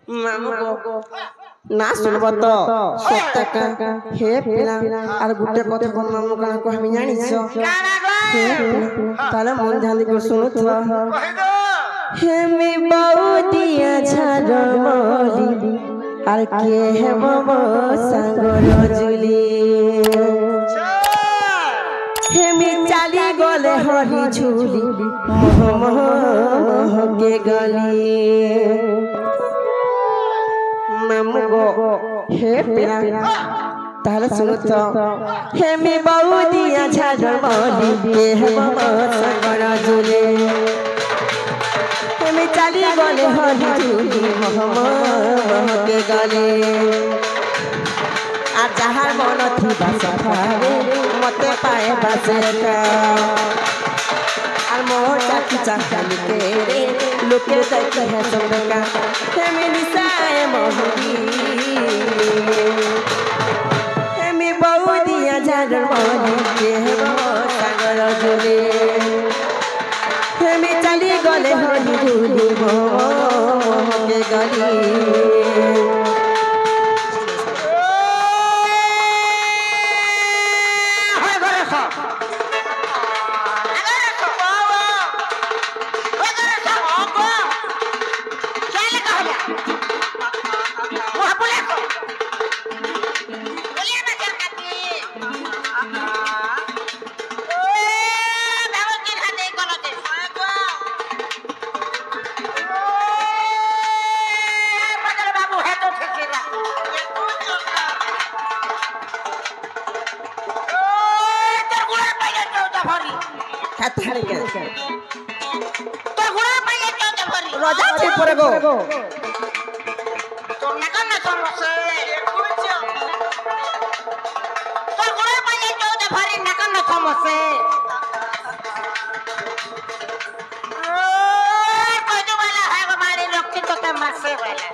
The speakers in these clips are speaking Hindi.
मामू को ना सुनबो तो सत्य का हे पिला और गुटे कथे कोन मामू का कहबी जानि छ हे ताले मन ध्यान को सुनु तो हे मी बहुदिया झरमली और के हे बबो संगर जुली हे मी चाली गले हरी झूली मोह मोह के गली मामू गो हे पिला ताले सुनो तो हे मी बहुदिया झरमली के हे बबो संगर जुली हे मी चाली गले हरी झूली मोह मोह के गली आ जहार मन थी बसफारे मते पाए बसका और मोह चाकी चाकी के रे लोके देखी है सबका हे मेरी साए मोहगी हे मी बहुदिया झाड़ मोहगी के सागर जुले हे मी चली गले हरी झूली मोह के गली राजा ठीक पड़े गो तो नका न समसे तो गुड़ा पाए तो दे भरी नका न समसे कोई तो वाला है हमारे लोग की तो तमाशे वाला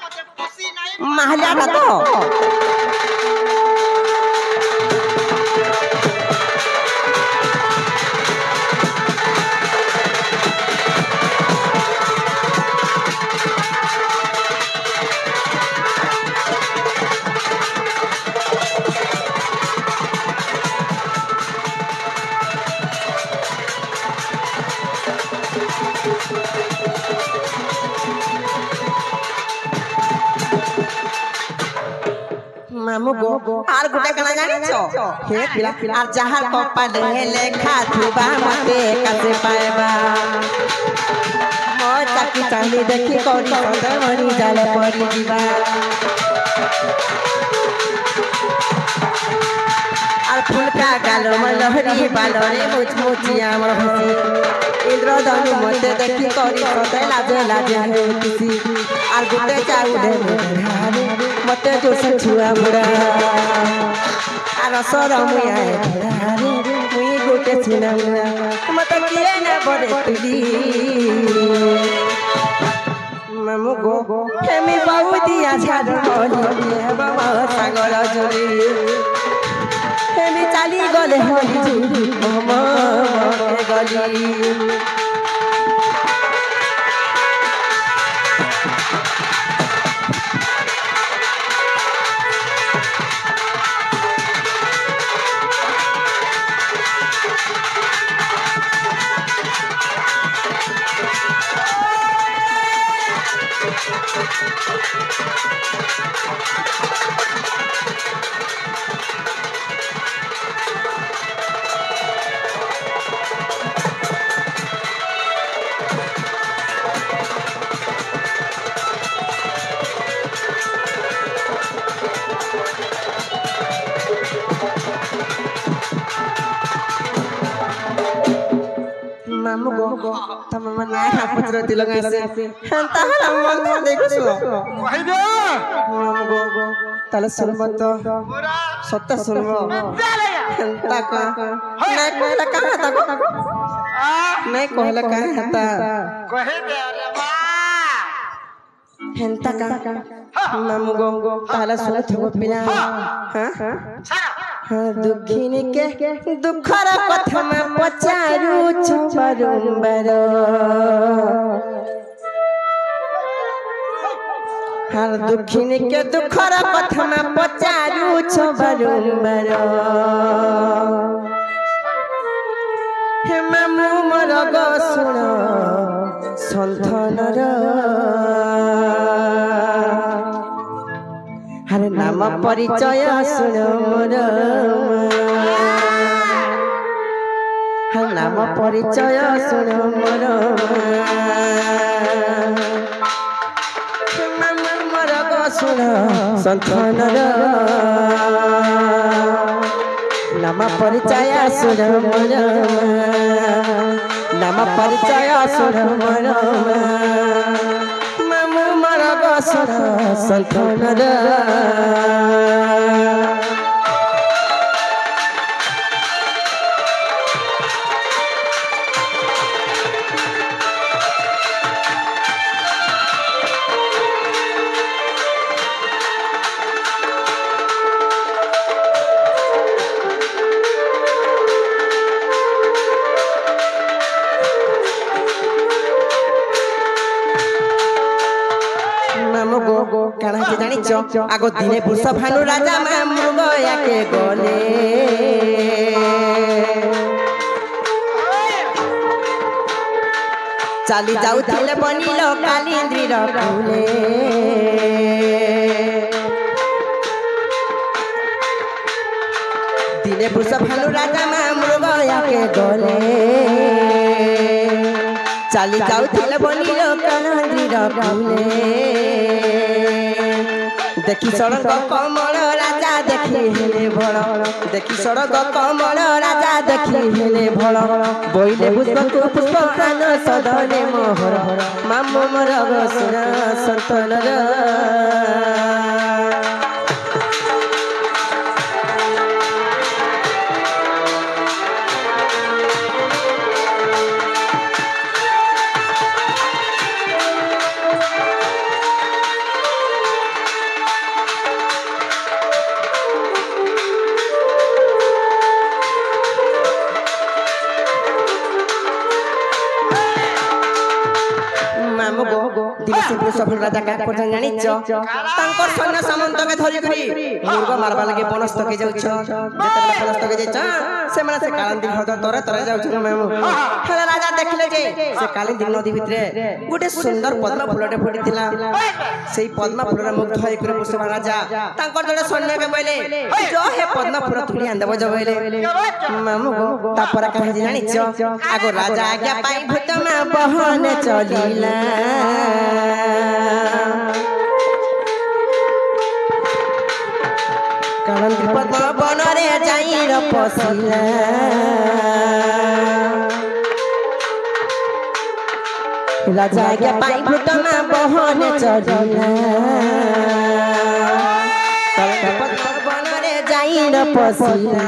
मुझे खुशी नहीं महला का तो मामू गो आर गुटे कना जानि छ हे पिला आर जहार कपाल लेखा थुबा मते कासे पाएबा मोर चाकी चांदी देखी कोरी सदे मनी जाले पड़ी दिबा आर फुलका गालो मलहरी बालरे मुचमुचिया हमर हसी इंद्रधनु मते देखी कोरी सदे लाजे लाजे होतिसी आर गुटे चाउडे मते जो छुआ मुड़ा आर सरमुया मुई गोटे छिना मुड़ा मते किए न बड़े तुली मामू गो हेमी बहुदिया झाड़ मोली बाबा सागर जुली हेमी चाली गले हरी झूली मम के गली मामू गो तम मन ना पत्र तिलंगा से हंता हम मन देखसो वहिदो मामू गो तले सुनबत सत्य सुनबो हंता का नहीं कहला का हता गो नहीं कहला का हता कहे दे रे बा हंता का मामू गो तले सुनत हो पिला हां दुखिनी के दुखर कथा में पचारू छबरुंबर हर दुखिनी के दुखर कथा में पचारू छ बारंबार हे मामू मोर ग सुन सन्थनर हर नाम परिचय सुन मोर हर नाम परिचय सुन मोर सुन सन्थनर नाम परिचय सुन मोर नाम परिचय सुन मोर मामू मोर ग सुन सन्थनर आगो दिने पुरुष भानु राजा मृग याके गले चाली जाउथिले बनिल कालिन्द्री र फुले दिने पुरुष भानु राजा मृग याके गले चाली जाउथिले बनिल कालिन्द्री र फुले देखी सड़क कमल राजा देखी हेले भल देखी सड़क कमल राजा देखी हेले भल बोइले पुष्प पुष्प कान सदने मोहर मामू मोर ग सुन सन्तनर सफल राजा का पर्यटन जानिच तांकर सैन्य सामंत के धरि करी मुर्ग मारबा लगे पनस्त के जाउछ जेते पनस्त के जाइछ से माने से कालिंदी हद तरे तरे जाउछ मामू हेले राजा देखले जे से कालिंदी नदी भितरे गुटे सुंदर पद्म फुलटे फुटिथिला सेई पद्म फुलरा मुग्ध होय करे पुष्पा राजा तांकर जड़े सैन्य के बोले जो हे पद्म फुल तुली आंदब जबैले मामू गो तापर कहे जानिच आगो राजा आज्ञा पाई भूत में बहन चलिला कालिंदी पद्म बनरे जाई र पसिला राजा के पाई भूत में बहन चलिला कालिंदी पद्म बनरे जाई र पसिला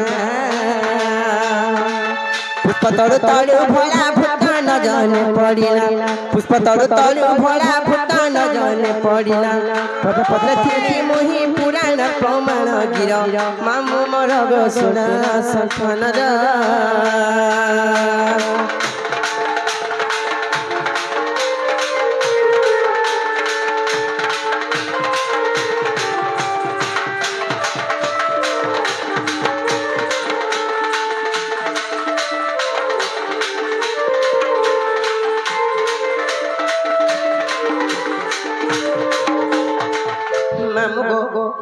पुष्प तड़ु तड़ु भोला भूत न जाने पड़िला पुष्प तड़ु तड़ु भोला भूत न जाने पड़िला पद पद थी मोहि पुराण प्रमाण गिर मामू मोर ग सुन सन्थनर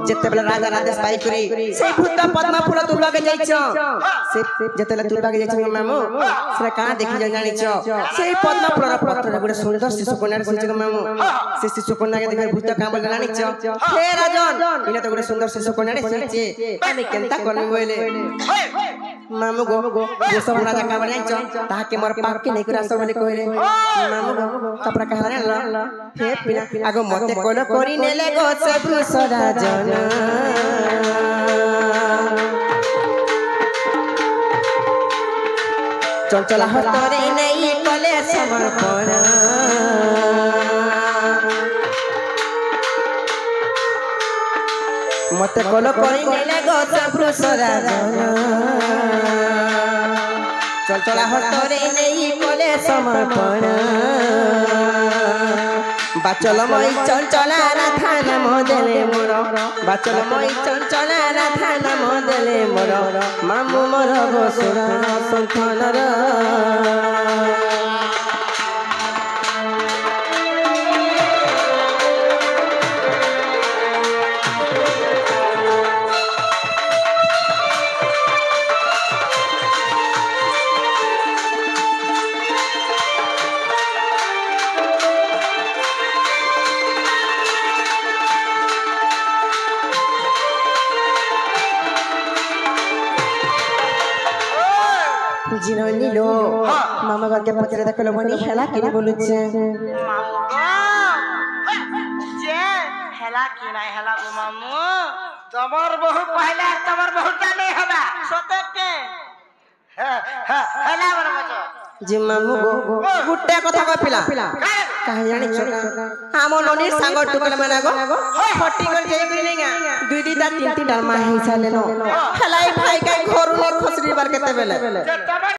जेते बेला राजा राजेश पाई करी से भूत पद्म फूल तू लगे जाइछ से जेते तू लगे जाइछ मामू से का देखि जानिछ से पद्म फूलर पत्र गुडे सुंदर शिशु कन्या सिंच मामू से शिशु कन्या के देखे भूत काम बोल जानिछ हे राजन इने तो गुडे सुंदर शिशु कन्या सिंचे आमे केनता करनी बोले मामू गो सब राजा का जानिछ ता के मोर पाक के नै करा सब बोले कहले मामू गो तपरा कहला न हे पिना आगो मते कोन करी नेले गो से पुरुष राजन चंचला हतरे नहीं कले समर्पण मते कोन करी नेले गो से पुरुष राजन चंचला हतरे नहीं कले समर्पण বাচল মই চঞ্চলা না থানা মদেলে মোর বাচল মই চঞ্চলা না থানা মদেলে মোর মামু মোর বসুর সন্তানর জিনো নিলো মামা গরকে পচরে দেখলো বনি খেলা কিনে বলুছে যে হেলা কি নাই হেলা গো মামু তোমার বহু পহলে তোমার বহুটা নেই হবা সতে কে হেলা বড় বছো জি মামু গো গুটে কথা কপিলা কাহি জানি চকা আমো ননির সাঙ্গ টুকলা মানা গো ফটি করে যাই করি নেগা দুই দুইটা তিন তিন ডার মা হিসালে ন হেলাই ভাই কাই ঘরু নে খসরি বার কেতে বেলে